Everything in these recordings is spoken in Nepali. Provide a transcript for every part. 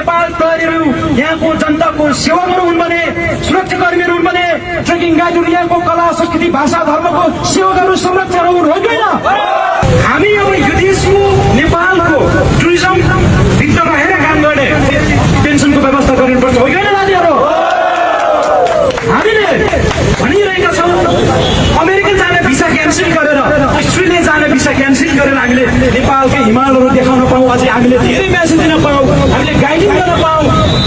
नेपाल प्रहरीहरू यहाँको जनताको सेवा गर्नुहुन् भने, सुरक्षाकर्मीहरू हुन् भने, ट्रेकिङ गाइडहरू यहाँको कला संस्कृति भाषा धर्मको सेवाहरू संरक्षण हुन्, हो किन? हामी अब यो देशको नेपालको टुरिज्म भित्र रहेर काम गर्ने पेन्सनको व्यवस्था गर्नुपर्छ, हो किन नानीहरू? हामीले भनिरहेका छौँ अमेरिका जाने भिसा क्यान्सल गरेर, अस्ट्रेलिया जाने भिसा क्यान्सल गरेर हामीले नेपालकै हिमालहरू देखाउन पाऊँ, अझै हामीले धेरै म्यासेज दिन पाऊँ, हामीले गाइडिङ गर्न पाऊँ,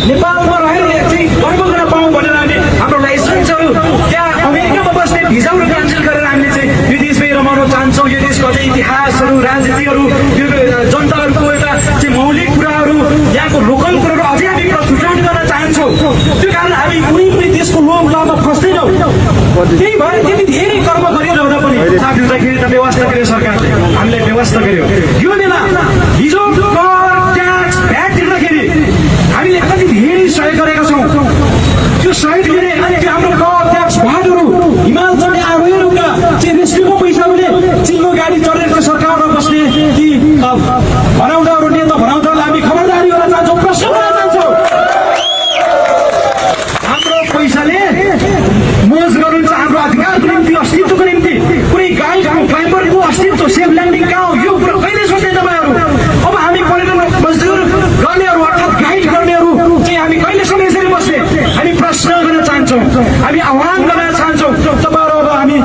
नेपालमा रहेर चाहिँ गर्व गर्न पाऊँ भनेर हामी हाम्रो लाइसेन्सहरू त्यहाँ अमेरिकामा बस्ने भिजाहरू क्यान्सल गरेर हामीले चाहिँ यो देशमै रमाउन चाहन्छौँ। यो देशको अझै इतिहासहरू, राजनीतिहरू, यो जनताहरूको एउटा चाहिँ मौलिक कुराहरू, यहाँको लोकल कुराहरू अझै हामी प्रस्तुत गर्न चाहन्छौँ। त्यो कारण हामी कुनै पनि देशको लोभ लाभमा फस्दैनौँ। त्यही भएर त्यति धेरै कर्म गरिरहँदा पनि चाख्दाखेरि त व्यवस्था गर्यो सरकारले, हामीले व्यवस्था गर्यो। यो बेला हिजो कर ट्याक्स भ्याट तिर्दाखेरि हामीले कति धेरै सहयोग गरेका छौँ। त्यो सहयोग दिने अनि त्यो हाम्रो कर ट्याक्स भ्याटहरू हिमाल चढ्ने आरोहीहरूका चाहिँ रेस्क्युको पैसाहरूले चिल्लो गाडी चढेर सरकारमा बस्ने ती भनाउँदाहरू, नेता भनाउँदाहरूलाई हामी खबरदारी गर्न चाहन्छौँ, प्रश्न गर्न चाहन्छौँ। हाम्रो पैसाले मोज गर्नुहुन्छ हाम्रो अधिकारको निम्ति, अस्तित्वको निम्ति। कुनै गाइडको क्लाइम्बरको अस्तित्व, सेफ ल्यान्डिङ कहाँ हो, यो कुरा कहिले सोच्ने तपाईँहरू? अब हामी पर्यटन मजदुर गर्नेहरू अर्थात् गाइड गर्नेहरू चाहिँ हामी कहिलेसम्म यसरी बस्ने? हामी प्रश्न गर्न चाहन्छौँ, हामी आह्वान गर्न चाहन्छौँ। तपाईँहरू अब हामी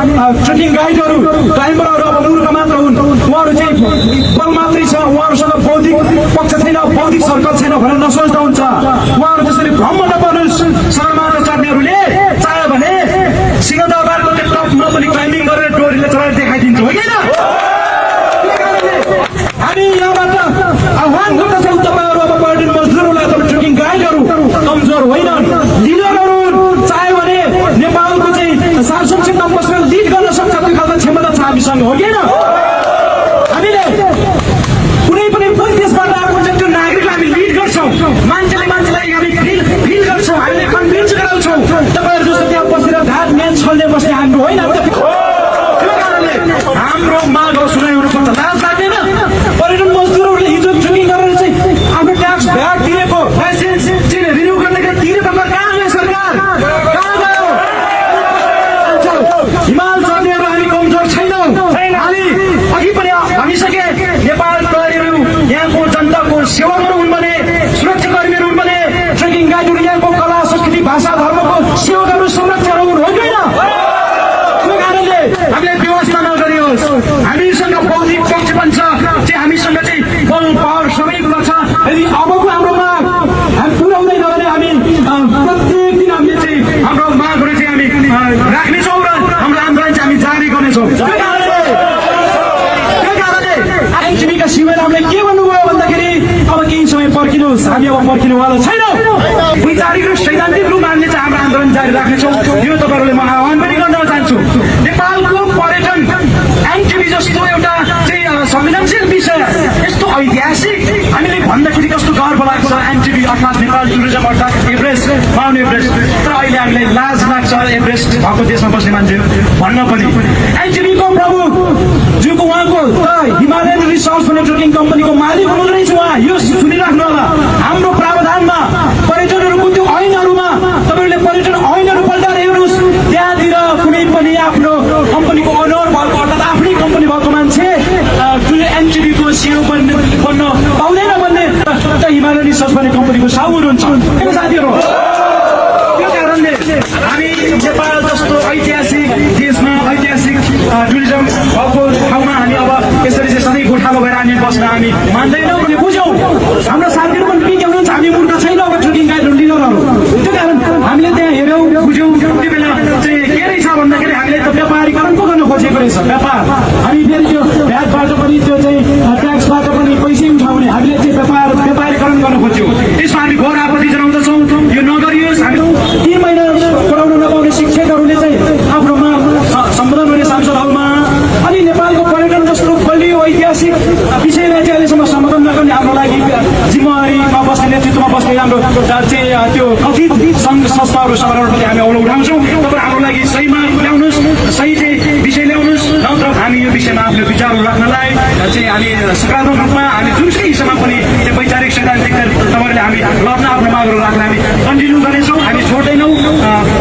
ट्रेकिङ गाइडहरू, क्लाइम्बरहरू अब मूर्ख मात्र हुन्, उहाँहरू चाहिँ बल मात्रै छ, उहाँहरूसँग बौद्धिक पक्ष छैन, बौद्धिक सर्कल छैन भनेर नसोच्दा हुन्छ। उहाँहरू त्यसरी भ्रम नपर्नुहोस्। सगरमाथा चढ्नेहरूले चाह्यो भने सिंहदरबारको त्यो टपमा पनि क्लाइम्बिङ गरेर डोरीले चढाएर देखाइदिन्छ, हो किन? हामी यहाँबाट आह्वान गर्दछौँ तपाईँहरू अब पर्यटन मजदुरहरूलाई, अथवा ट्रेकिङ गाइडहरू कमजोर होइनन्, लिडरहरू चाह्यो भने नेपालको चाहिँ सार्वजनिक नम्बरमा लिड गर्न सक्छ, त्यो खालको क्षमता छ हामीसँग, हो किन? हामीले कुनै पनि देशबाट आएको हुन्छ त्यो नागरिकलाई हामी लिड गर्छौँ, मान्छेलाई हामी फिल गर्छौँ, हामीले कन्भिन्स गराउँछौँ। तपाईँहरू जस्तो त्यहाँ बसेर घाट म्याच खेल्ने बस्ने हाम्रो होइन। त्यो कारणले हाम्रो मागहरू सुनाइनुपर्छ, लाज लाग्दैन? पर्यटन मजदुरहरूले हिजो ट्रेकिङ गरेर चाहिँ आफ्नो ट्याक्स भ्याट तिरेको लाइसेन्स चाहिँ रिन्यू गर्नका तिरे तपाईँ कहाँ गयो सरकार? कहाँ गयो? हिमाल चढ्नेहरू हामी कमजोर छैनौँ। हामी अघि पनि भनिसके नेपाल प्रहरीहरू यहाँको जनताको सेवा गर्नुहुन् भने, सुरक्षाकर्मीहरू हुन् भने, ट्रेकिङ गाइडहरू यहाँको कला संस्कृति भाषा धर्मको सेवाहरू संरक्षण हुन्, हो किन? त्यो कारणले हामीले व्यवस्था नगरियोस्। हामीसँग बौद्धिक पक्ष पनि छ, चाहिँ हामीसँग चाहिँ बल पावर सबै कुरा छ। यदि अबको हाम्रो माग हामी पुर्याउँदैन भने हामी प्रत्येक दिन हामीले चाहिँ हाम्रो मागहरू चाहिँ हामी राख्नेछौँ र हाम्रो आन्दोलन चाहिँ हामी जारी गर्नेछौँ। त्यो कारणले एनटिभीका शिवरामले के भन्नुभयो भन्दाखेरि अब केही समय पर्खिनुहोस्, हामी अब पर्खिनुवाला छैनौँ। वैचारिक र सैद्धान्तिक रूपमा हामीले चाहिँ हाम्रो आन्दोलन जारी राख्नेछौँ। यो तपाईँहरूले म आह्वान पनि गर्न चाहन्छु। नेपालको पर्यटन एनटिभी जस्तो एउटा चाहिँ संवेदनशील विषय, यस्तो ऐतिहासिक हामीले भन्दाखेरि कस्तो गर्व लाग्छ। एनटिभी अर्थात् नेपाल टुरिज्म अर्थात् एभरेस्ट, माउन्ट एभरेस्ट। तर अहिले हामीलाई लाज लाग्छ एभरेस्ट भएको देशमा बस्ने मान्छे भन्न पनि। एनटिभीको प्रभु जुको उहाँको हिमालयन रिसर्च भन्ने ट्रेकिङ कम्पनीको मालिक हुनुहुँदो रहेछ उहाँ। यो सुनिराख्नु होला। हाम्रो प्रावधानमा पर्यटनहरूको त्यो ऐनहरूमा तपाईँहरूले पर्यटन ऐनहरू पल्टाएर हेर्नुहोस्, त्यहाँतिर कुनै पनि आफ्नो कम्पनीको ओनर भएको अर्थात् आफ्नै कम्पनी भएको मान्छे एनटिभीको सिओ बन्न पाउँदैन भन्ने हिमालयन रिसर्च भन्ने कम्पनीको साउर हुन्छ साथीहरू। त्यो कारणले हामी नेपाल जस्तो ऐतिहासिक देशमा ऐतिहासिक टुरिज्म भएको ठाउँमा हामी अब यसरी चाहिँ सधैँ गोठालो भएर हामी बस्न हामी मान्दैनौँ भने बुझौँ। हाम्रो साथीहरू पनि के हुनुहुन्छ, हामी मूर्ख छैन अब ट्रेकिङ गाइडहरू लिडरहरू। त्यो कारण हामीले त्यहाँ हेऱ्यौँ बुझ्यौँ। त्यो बेला चाहिँ के रहेछ भन्दाखेरि हामीले त व्यापारीकरण पो गर्न खोजेको रहेछ, व्यापार। हामी फेरि त्यो भ्याटबाट पनि त्यो चाहिँ ट्याक्सबाट पनि पैसै उठाउने हामीले चाहिँ व्यापारीकरण गर्न खोज्यौँ। त्यसमा हामी घोर आपत्ति जनाउँदछौँ। यो नगरियोस्। हामी 3 महिना पढाउन नपाउने शिक्षकहरूले चाहिँ आफ्नोमा सम्बोधन गर्ने सांसदहरूमा अनि नेपालको पर्यटन जस्तो बलियो ऐतिहासिक विषयलाई चाहिँ अहिलेसम्म सम्बोधन नगर्ने हाम्रो लागि जिम्मेवारीमा बस्ने, नेतृत्वमा बस्ने हाम्रो चाहिँ त्यो कथित सङ्घ संस्थाहरूसँग पनि हामी औलो उठाउँछौँ। तपाईँ हाम्रो लागि सही माग ल्याउनुहोस्, सही चाहिँ विषय ल्याउनुहोस्, नत्र हामी यो विषयमा आफ्नो विचारहरू राख्नलाई चाहिँ हामी सकारात्मक रूपमा हामी जुनसुकै हिस्सामा पनि त्यो वैचारिक सैद्धान्तिक तपाईँहरूले हामी लड्न आफ्नो मागहरू राख्न हामी कन्टिन्यू गर्नेछौँ, हामी छोड्दैनौँ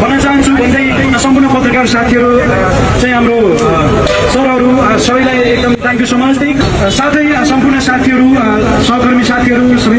भन्न चाहन्छु भन्दै सम्पूर्ण पत्रकार साथीहरू चाहिँ हाम्रो सरहरू सबैलाई एकदम थ्याङ्क यू सो मच। साथै सम्पूर्ण साथीहरू सहकर्मी साथीहरू सबै